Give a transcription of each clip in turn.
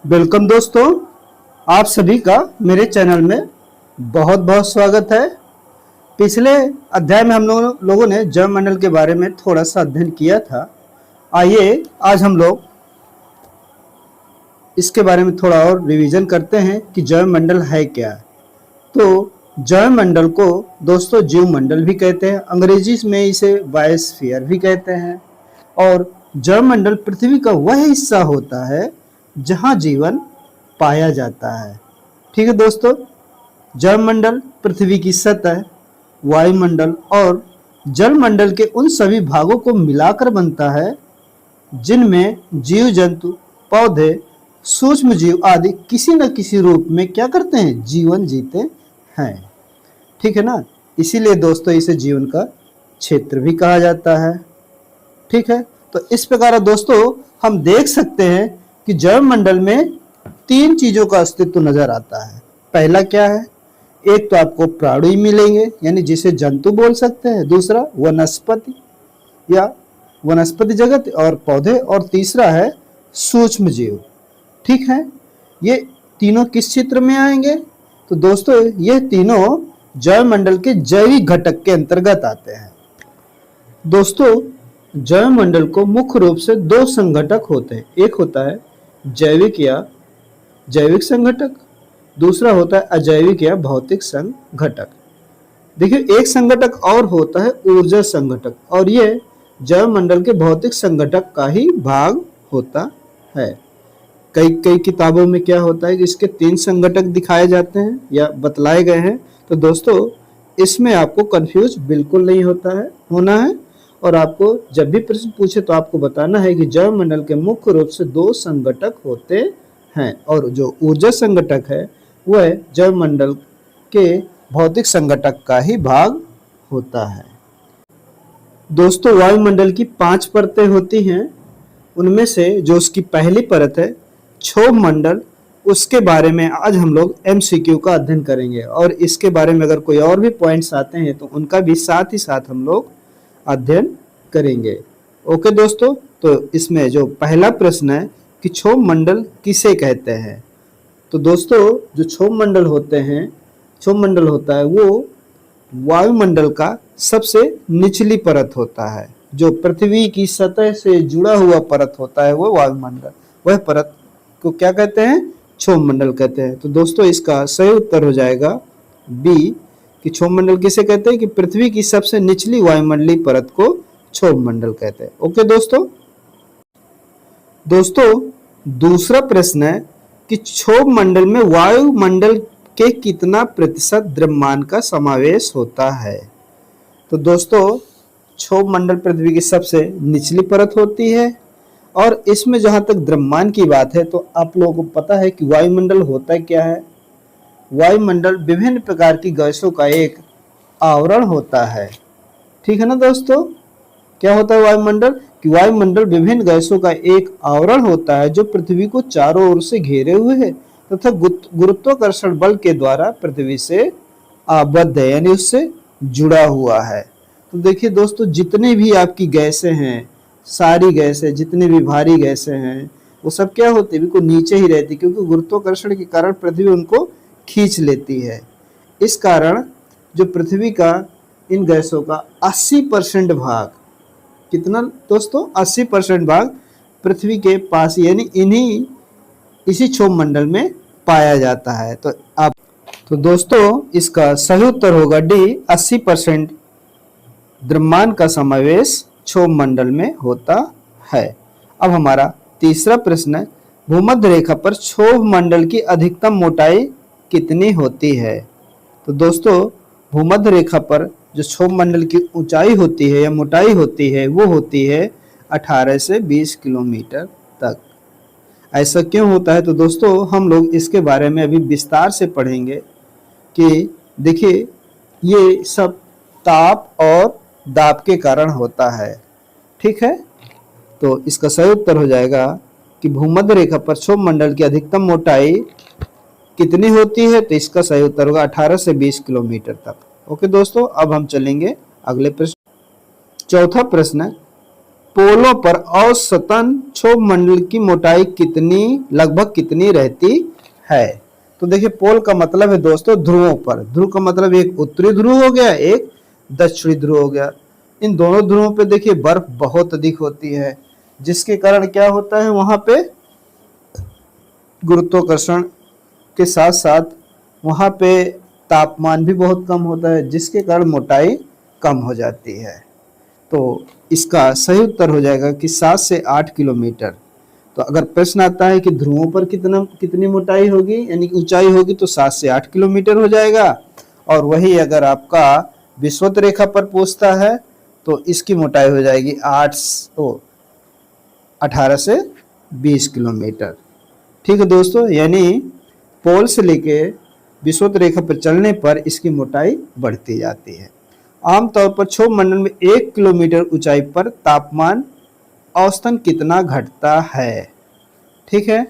Welcome दोस्तों, आप सभी का मेरे चैनल में बहुत बहुत स्वागत है। पिछले अध्याय में हम लोगों ने जैवमंडल के बारे में थोड़ा सा अध्ययन किया था। आइए आज हम लोग इसके बारे में थोड़ा और रिवीजन करते हैं कि जैवमंडल है क्या। तो जैवमंडल को दोस्तों जीवमंडल भी कहते हैं, अंग्रेजी में इसे बायोस्फीयर भी कहते हैं। और जैवमंडल पृथ्वी का वह हिस्सा होता है जहां जीवन पाया जाता है। ठीक है दोस्तों, जलमंडल पृथ्वी की सतह, वायुमंडल और जलमंडल के उन सभी भागों को मिलाकर बनता है जिनमें जीव जंतु, पौधे, सूक्ष्म जीव आदि किसी न किसी रूप में क्या करते हैं, जीवन जीते हैं। ठीक है ना, इसीलिए दोस्तों इसे जीवन का क्षेत्र भी कहा जाता है। ठीक है, तो इस प्रकार दोस्तों हम देख सकते हैं कि जैवमंडल में तीन चीजों का अस्तित्व नजर आता है। पहला क्या है, एक तो आपको प्राणी मिलेंगे यानी जिसे जंतु बोल सकते हैं, दूसरा वनस्पति या वनस्पति जगत और पौधे, और तीसरा है सूक्ष्म जीव। ठीक है, ये तीनों किस क्षेत्र में आएंगे, तो दोस्तों ये तीनों जैवमंडल के जैविक घटक के अंतर्गत आते हैं। दोस्तों जैवमंडल को मुख्य रूप से दो संघटक होते हैं, एक होता है जैविक या जैविक संघटक, दूसरा होता है अजैविक या भौतिक संघटक। देखिए एक संघटक और होता है ऊर्जा संघटक, और ये जैवमंडल के भौतिक संघटक का ही भाग होता है। कई किताबों में क्या होता है कि इसके तीन संघटक दिखाए जाते हैं या बतलाए गए हैं। तो दोस्तों इसमें आपको कंफ्यूज बिल्कुल नहीं होना है, और आपको जब भी प्रश्न पूछे तो आपको बताना है कि जैवमंडल के मुख्य रूप से दो संघटक होते हैं, और जो ऊर्जा संघटक है वह जैवमंडल के भौतिक संघटक का ही भाग होता है। दोस्तों वायुमंडल की 5 परतें होती हैं, उनमें से जो उसकी पहली परत है क्षोभ मंडल, उसके बारे में आज हम लोग MCQ का अध्ययन करेंगे, और इसके बारे में अगर कोई और भी पॉइंट्स आते हैं तो उनका भी साथ ही साथ हम लोग अध्ययन करेंगे। ओके दोस्तों, तो इसमें जो पहला प्रश्न है कि क्षोभ मंडल किसे कहते हैं, तो दोस्तों जो क्षोभ मंडल होता है वो वायुमंडल का सबसे निचली परत होता है। जो पृथ्वी की सतह से जुड़ा हुआ परत होता है वो वायुमंडल, वह परत को क्या कहते हैं, क्षोभ मंडल कहते हैं। तो दोस्तों इसका सही उत्तर हो जाएगा बी कि क्षोभ मंडल किसे कहते हैं, कि पृथ्वी की सबसे निचली वायुमंडलीय परत को क्षोभ मंडल कहते हैं। ओके दोस्तों दूसरा प्रश्न है कि क्षोभ मंडल में वायुमंडल के कितना प्रतिशत द्रव्यमान का समावेश होता है। तो दोस्तों क्षोभ मंडल पृथ्वी की सबसे निचली परत होती है, और इसमें जहां तक द्रव्यमान की बात है तो आप लोगों को पता है कि वायुमंडल होता क्या है। वायुमंडल विभिन्न प्रकार की गैसों का एक आवरण होता है। ठीक है ना दोस्तों, क्या होता है वायुमंडल, कि वायुमंडल विभिन्न गैसों का एक आवरण होता है जो पृथ्वी को चारों ओर से घेरे हुए है तथा गुरुत्वाकर्षण बल के द्वारा पृथ्वी से आबद्ध है, यानी उससे जुड़ा हुआ है। तो देखिए दोस्तों जितने भी आपकी गैसें हैं, सारी गैसें, जितनी भी भारी गैसें हैं, वो सब क्या होती है, बिल्कुल नीचे ही रहती, क्योंकि गुरुत्वाकर्षण के कारण पृथ्वी उनको खींच लेती है। इस कारण जो पृथ्वी का इन गैसों का 80% भाग, कितना दोस्तों, 80% भाग पृथ्वी के पास यानी इसी क्षोभ मंडल में पाया जाता है। तो दोस्तों इसका सही उत्तर होगा डी, 80% द्रव्यमान का समावेश क्षोभ मंडल में होता है। अब हमारा तीसरा प्रश्न है, भूमध्य रेखा पर क्षोभ मंडल की अधिकतम मोटाई कितनी होती है। तो दोस्तों भूमध्य रेखा पर जो क्षोभ मंडल की ऊंचाई होती है या मोटाई होती है वो होती है 18 से 20 किलोमीटर तक। ऐसा क्यों होता है, तो दोस्तों हम लोग इसके बारे में अभी विस्तार से पढ़ेंगे कि देखिए ये सब ताप और दाब के कारण होता है। ठीक है, तो इसका सही उत्तर हो जाएगा कि भूमध्य रेखा पर क्षोभ मंडल की अधिकतम मोटाई कितनी होती है, तो इसका सही उत्तर होगा 18 से 20 किलोमीटर तक। ओके दोस्तों, अब हम चलेंगे अगले प्रश्न। चौथा प्रश्न, पोलों पर औसतन क्षोभ मंडल की मोटाई लगभग कितनी रहती है। तो देखिए पोल का मतलब है दोस्तों ध्रुवों पर। ध्रुव का मतलब एक उत्तरी ध्रुव हो गया, एक दक्षिणी ध्रुव हो गया। इन दोनों ध्रुवों पे देखिए बर्फ बहुत अधिक होती है, जिसके कारण क्या होता है वहां पे गुरुत्वाकर्षण के साथ साथ वहां पे तापमान भी बहुत कम होता है, जिसके कारण मोटाई कम हो जाती है। तो इसका सही उत्तर हो जाएगा कि 7 से 8 किलोमीटर। तो अगर प्रश्न आता है कि ध्रुवों पर कितनी मोटाई होगी यानी कि ऊंचाई होगी, तो 7 से 8 किलोमीटर हो जाएगा। और वही अगर आपका विषुवत रेखा पर पूछता है तो इसकी मोटाई हो जाएगी 18 से 20 किलोमीटर। ठीक है दोस्तों, यानी पोल से लेके विषुवत रेखा पर चलने पर इसकी मोटाई बढ़ती जाती है। आमतौर पर क्षोभ मंडल में 1 किलोमीटर ऊंचाई पर तापमान औसतन कितना घटता है। ठीक है,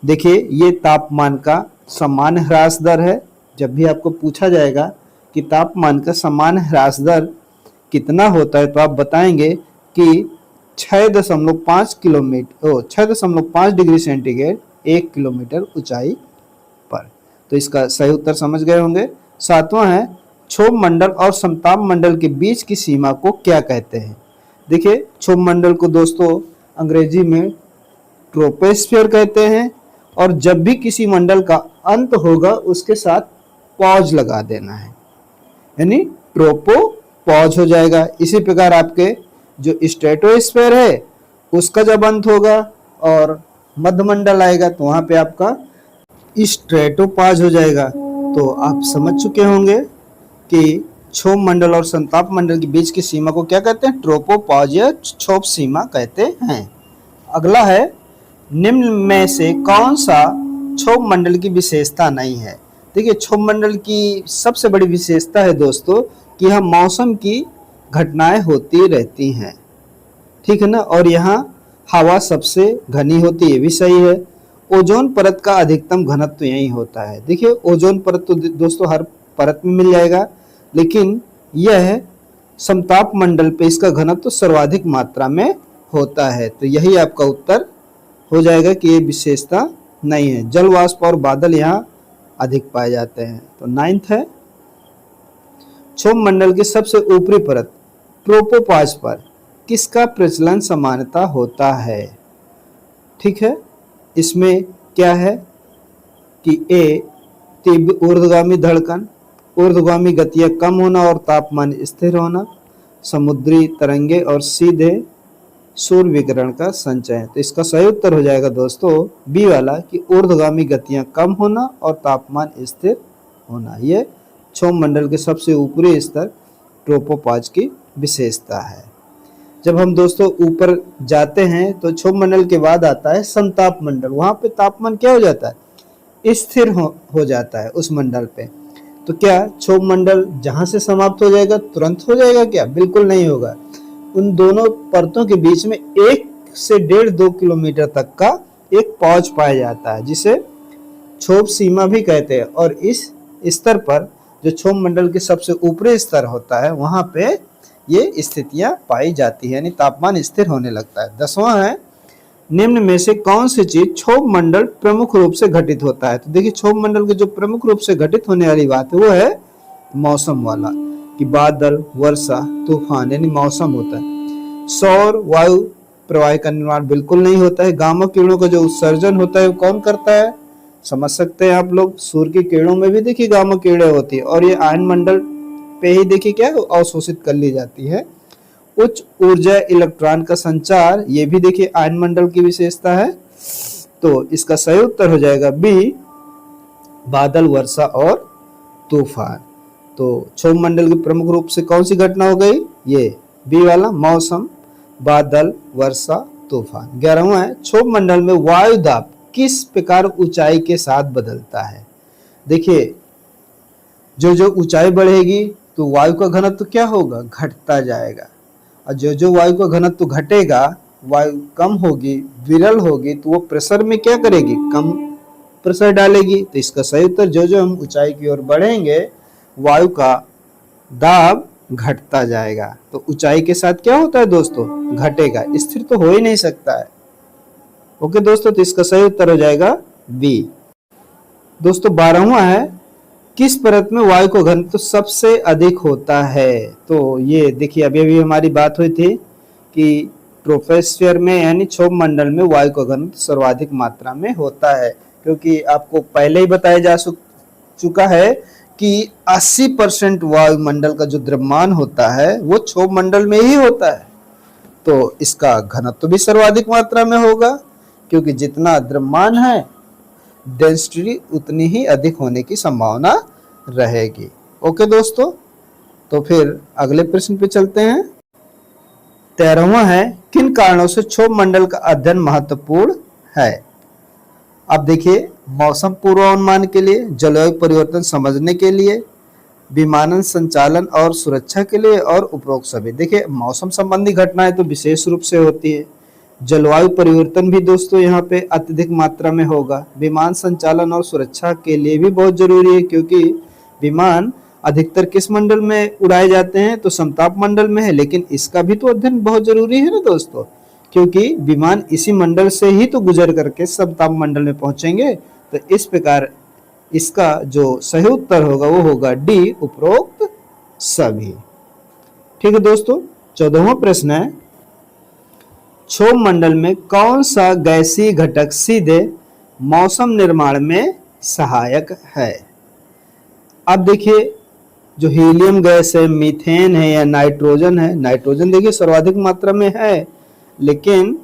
देखिए ये तापमान का सामान्य ह्रास दर है। जब भी आपको पूछा जाएगा कि तापमान का सामान्य ह्रास दर कितना होता है, तो आप बताएंगे कि 6.5 डिग्री सेंटीग्रेड 1 किलोमीटर ऊंचाई पर। तो इसका सही उत्तर समझ गए होंगे। 7वां है, क्षोभ मंडल और समताप मंडल के बीच की सीमा को क्या कहते हैं। देखिए क्षोभ मंडल को दोस्तों अंग्रेजी में ट्रोपोस्फीयर कहते हैं, और जब भी किसी मंडल का अंत होगा उसके साथ पॉज लगा देना है, यानी ट्रोपो पॉज हो जाएगा। इसी प्रकार आपके जो स्ट्रेटोस्फीयर है उसका जब अंत होगा और मध्यमंडल आएगा तो वहां पे आपका स्ट्रेटोपॉज हो जाएगा। तो आप समझ चुके होंगे कि क्षोभ मंडल और संताप मंडल के बीच की सीमा को क्या कहते हैं, ट्रोपोपॉज या क्षोभ सीमा कहते हैं। अगला है, निम्न में से कौन सा क्षोभ मंडल की विशेषता नहीं है। देखिए क्षोभ मंडल की सबसे बड़ी विशेषता है दोस्तों कि यहाँ मौसम की घटनाएं होती रहती हैं, ठीक है ना, और यहाँ हवा सबसे घनी होती है, भी सही है। ओजोन परत का अधिकतम घनत्व यही होता है। देखिए ओजोन परत तो दोस्तों हर परत में मिल जाएगा, लेकिन यह समताप मंडल पे इसका घनत्व सर्वाधिक मात्रा में होता है। तो यही आपका उत्तर हो जाएगा कि ये विशेषता नहीं है। जल वाष्प और बादल यहाँ अधिक पाए जाते हैं। तो 9th है, क्षोभ मंडल की सबसे ऊपरी परत ट्रोपोपॉज पर किसका प्रचलन समानता होता है। ठीक है, इसमें क्या है कि ए तीव्र ऊर्ध्वगामी धड़कन, ऊर्ध्वगामी गतियां कम होना और तापमान स्थिर होना, समुद्री तरंगे और सीधे सूर्य विकिरण का संचय। तो इसका सही उत्तर हो जाएगा दोस्तों बी वाला कि ऊर्ध्वगामी गतियां कम होना और तापमान स्थिर होना। ये क्षोभ मंडल के सबसे ऊपरी स्तर ट्रोपोपॉज की विशेषता है। जब हम दोस्तों ऊपर जाते हैं तो क्षोभ मंडल के बाद आता है समताप मंडल। वहां पे तापमान क्या हो जाता है, स्थिर हो जाता है उस मंडल पे। तो क्या क्षोभ मंडल जहां से समाप्त हो जाएगा तुरंत हो जाएगा क्या, बिल्कुल नहीं होगा। उन दोनों परतों के बीच में 1 से 1.5-2 किलोमीटर तक का एक पॉज पाया जाता है, जिसे क्षोभ सीमा भी कहते हैं। और इस स्तर पर जो क्षोभ मंडल के सबसे ऊपरी स्तर होता है वहां पे ये स्थितियां पाई जाती है, यानी तापमान स्थिर होने लगता है। 10वां है, निम्न में से कौन सी चीज क्षोभ मंडल प्रमुख रूप से घटित होता है। तो देखिए क्षोभ मंडल के जो प्रमुख रूप से घटित होने वाली बात है वो है मौसम वाला, कि बादल, वर्षा, तूफान, यानी मौसम होता है। सौर वायु प्रवाह का निर्माण बिल्कुल नहीं होता है। गामा किरणों का जो उत्सर्जन होता है वो कौन करता है, समझ सकते हैं आप लोग। सूर्य की किरणों में भी देखिए गामा किरणें होती है, और ये आयन मंडल पे ही देखिए क्या अवशोषित कर ली जाती है। उच्च ऊर्जा इलेक्ट्रॉन का संचार, ये भी देखिए आयन मंडल की विशेषता है। तो इसका सही उत्तर हो जाएगा बी, बादल, वर्षा और तूफान। तो क्षोभ मंडल के प्रमुख रूप से कौन सी घटना हो गई, ये बी वाला, मौसम, बादल, वर्षा, तूफान। 11वां है, क्षोभ मंडल में वायु दाब किस प्रकार ऊंचाई के साथ बदलता है। देखिए जो जो ऊंचाई बढ़ेगी तो वायु का घनत्व क्या होगा, घटता जाएगा। और जो जो वायु का घनत्व घटेगा, वायु कम होगी, विरल होगी, तो वो प्रेशर में क्या करेगी, कम प्रेशर डालेगी। तो इसका सही उत्तर जो जो हम ऊंचाई की ओर बढ़ेंगे वायु का दाब घटता जाएगा। तो ऊंचाई के साथ क्या होता है दोस्तों, घटेगा, स्थिर तो हो ही नहीं सकता है। ओके दोस्तों, तो इसका सही उत्तर हो जाएगा बी। दोस्तों 12वां है, किस परत में वायु का घनत्व सबसे अधिक होता है। तो ये देखिए अभी अभी हमारी बात हुई थी कि ट्रोपोस्फियर में यानी क्षोभ मंडल में वायु का घनत्व सर्वाधिक मात्रा में होता है, क्योंकि आपको पहले ही बताया जा चुका है कि 80% वायुमंडल का जो द्रव्यमान होता है वो क्षोभ मंडल में ही होता है। तो इसका घनत्व भी सर्वाधिक मात्रा में होगा, क्योंकि जितना द्रव्यमान है डेंसिटी उतनी ही अधिक होने की संभावना रहेगी। ओके दोस्तों, तो फिर अगले प्रश्न पे चलते हैं। 13वां है, किन कारणों से क्षोभ मंडल का अध्ययन महत्वपूर्ण है। अब देखिए, मौसम पूर्वानुमान के लिए, जलवायु परिवर्तन समझने के लिए, विमानन संचालन और सुरक्षा के लिए और उपरोक्त सभी। देखिए मौसम संबंधी घटनाएं तो विशेष रूप से होती है, जलवायु परिवर्तन भी दोस्तों यहाँ पे अत्यधिक मात्रा में होगा, विमान संचालन और सुरक्षा के लिए भी बहुत जरूरी है, क्योंकि विमान अधिकतर किस मंडल में उड़ाए जाते हैं, तो समताप मंडल में है, लेकिन इसका भी तो अध्ययन बहुत जरूरी है ना दोस्तों, क्योंकि विमान इसी मंडल से ही तो गुजर करके समताप मंडल में पहुंचेंगे। तो इस प्रकार इसका जो सही उत्तर होगा वो होगा डी, उपरोक्त सभी। ठीक है दोस्तों, 14वां प्रश्न है, क्षोभ मंडल में कौन सा गैसीय घटक सीधे मौसम निर्माण में सहायक है। अब देखिए, जो हीलियम गैस है, मीथेन है या नाइट्रोजन है, नाइट्रोजन देखिए सर्वाधिक मात्रा में है, लेकिन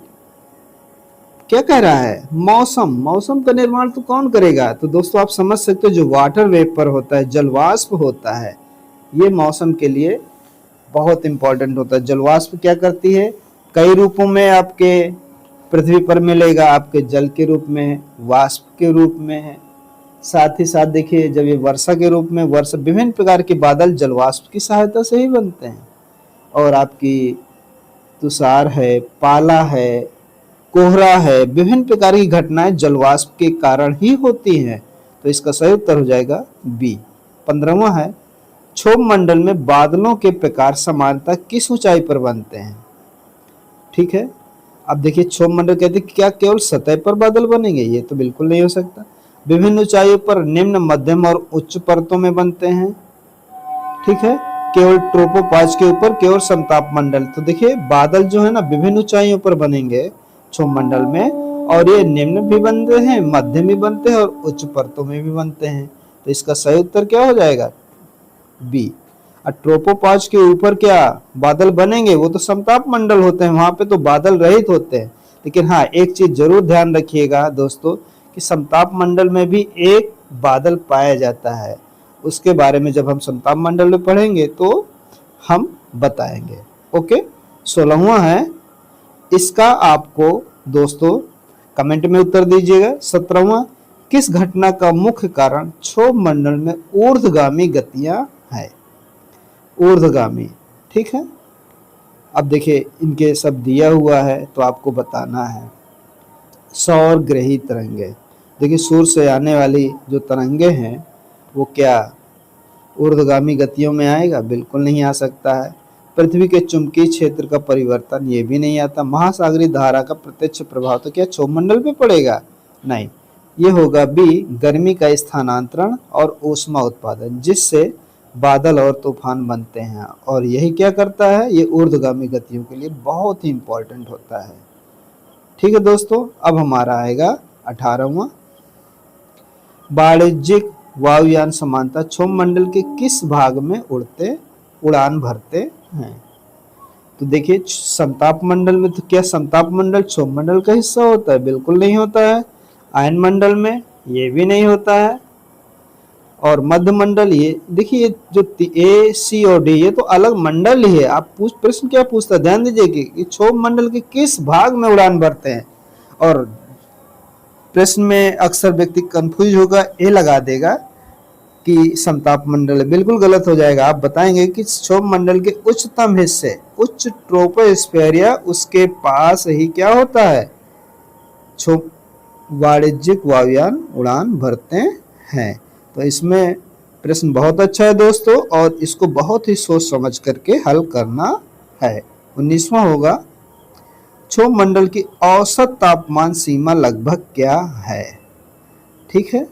क्या कह रहा है, मौसम का निर्माण तो कौन करेगा। तो दोस्तों आप समझ सकते हो, जो वाटर वेपर होता है, जलवाष्प होता है, ये मौसम के लिए बहुत इंपॉर्टेंट होता है। जलवाष्प क्या करती है, कई रूपों में आपके पृथ्वी पर मिलेगा, आपके जल के रूप में, वाष्प के रूप में है, साथ ही साथ देखिए जब ये वर्षा के रूप में, वर्षा विभिन्न प्रकार के बादल जलवाष्प की सहायता से ही बनते हैं, और आपकी तुषार है, पाला है, कोहरा है, विभिन्न प्रकार की घटनाएं जलवाष्प के कारण ही होती हैं। तो इसका सही उत्तर हो जाएगा बी। 15वां है, क्षोभ मंडल में बादलों के प्रकार सामान्यतः किस ऊंचाई पर बनते हैं। ठीक है, अब देखिए क्षोभ मंडल कहते हैं क्या केवल सतह पर बादल बनेंगे, ये तो बिल्कुल नहीं हो सकता। विभिन्न ऊंचाइयों पर निम्न, मध्यम और उच्च परतों में बनते हैं। ठीक है, केवल ट्रोपोपॉज के ऊपर केवल समताप मंडल। तो देखिए बादल जो है ना विभिन्न ऊंचाइयों पर बनेंगे क्षोभ मंडल में, और ये निम्न भी बनते हैं, मध्यम भी बनते हैं और उच्च परतों में भी बनते हैं। तो इसका सही उत्तर क्या हो जाएगा, बी। और ट्रोपोपॉज के ऊपर क्या बादल बनेंगे, वो तो समताप मंडल होते हैं, वहां पे तो बादल रहित होते हैं। लेकिन हाँ, एक चीज जरूर ध्यान रखिएगा दोस्तों कि समताप मंडल में भी एक बादल पाया जाता है, उसके बारे में जब हम समताप मंडल में पढ़ेंगे तो हम बताएंगे। ओके, 16वां है, इसका आपको दोस्तों कमेंट में उत्तर दीजिएगा। 17वां, किस घटना का मुख्य कारण क्षोभ मंडल में ऊर्ध्वगामी गतियां है। ऊर्ध्वगामी, ठीक है। अब देखिए इनके सब दिया हुआ है तो आपको बताना है। सौर ग्रही तरंगे, देखिए सूर्य से आने वाली जो तरंगे हैं वो क्या ऊर्ध्वगामी गतियों में आएगा, बिल्कुल नहीं आ सकता है। पृथ्वी के चुंबकीय क्षेत्र का परिवर्तन, ये भी नहीं आता। महासागरीय धारा का प्रत्यक्ष प्रभाव तो क्या क्षोभ मंडल पे पड़ेगा, नहीं। ये होगा बी, गर्मी का स्थानांतरण और ऊष्मा उत्पादन, जिससे बादल और तूफान बनते हैं, और यही क्या करता है, ये ऊर्ध्वगामी गतियों के लिए बहुत ही इंपॉर्टेंट होता है। ठीक है दोस्तों, अब हमारा आएगा 18वां, वाणिज्यिक वायुयान समानता क्षोभ मंडल के किस भाग में उड़ान भरते हैं। तो देखिए समताप मंडल में, तो क्या समताप मंडल क्षोभ मंडल का हिस्सा होता है, बिल्कुल नहीं होता है। आयन मंडल में ये भी नहीं होता है, और मध्य मंडल, ये देखिए जो ए सी और डी ये तो अलग मंडल ही है। आप प्रश्न क्या पूछता है, ध्यान दीजिए कि क्षोभ मंडल के किस भाग में उड़ान भरते हैं, और प्रश्न में अक्सर व्यक्ति कंफ्यूज होगा, ये लगा देगा कि समताप मंडल है, बिल्कुल गलत हो जाएगा। आप बताएंगे कि क्षोभ मंडल के उच्चतम हिस्से, उच्च ट्रोपोस्फीयर या उसके पास ही क्या होता है, वाणिज्यिक वायुयान उड़ान भरते हैं। तो इसमें प्रश्न बहुत अच्छा है दोस्तों, और इसको बहुत ही सोच समझ करके हल करना है। 19वां होगा, क्षोभ मंडल की औसत तापमान सीमा लगभग क्या है। ठीक है,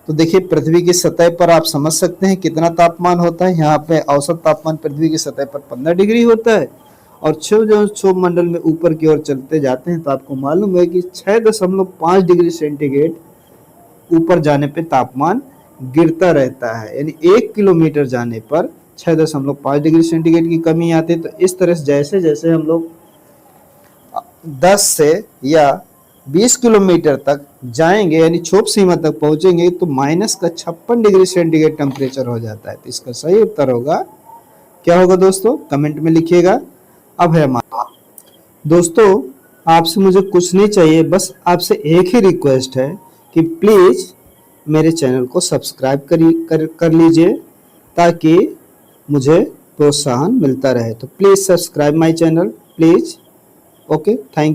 तो देखिए पृथ्वी की सतह पर आप समझ सकते हैं कितना तापमान होता है। यहाँ पे औसत तापमान पृथ्वी की सतह पर 15 डिग्री होता है, और क्षोभ मंडल में ऊपर की ओर चलते जाते हैं तो आपको मालूम है कि 6.5 डिग्री सेंटीग्रेड ऊपर जाने पे तापमान गिरता रहता है। यानी 1 किलोमीटर जाने पर 6.5 डिग्री सेंटीग्रेड की कमी आती है। तो इस तरह से जैसे जैसे हम लोग 10 से या 20 किलोमीटर तक जाएंगे, यानी क्षोभ सीमा तक पहुंचेंगे, तो -56 डिग्री सेंटीग्रेड टेम्परेचर हो जाता है। तो इसका सही उत्तर होगा, क्या होगा दोस्तों, कमेंट में लिखिएगा। अब है हमारा दोस्तों, आपसे मुझे कुछ नहीं चाहिए, बस आपसे एक ही रिक्वेस्ट है कि प्लीज़ मेरे चैनल को सब्सक्राइब कर लीजिए, ताकि मुझे प्रोत्साहन मिलता रहे। तो please subscribe my channel please. Okay, thank you.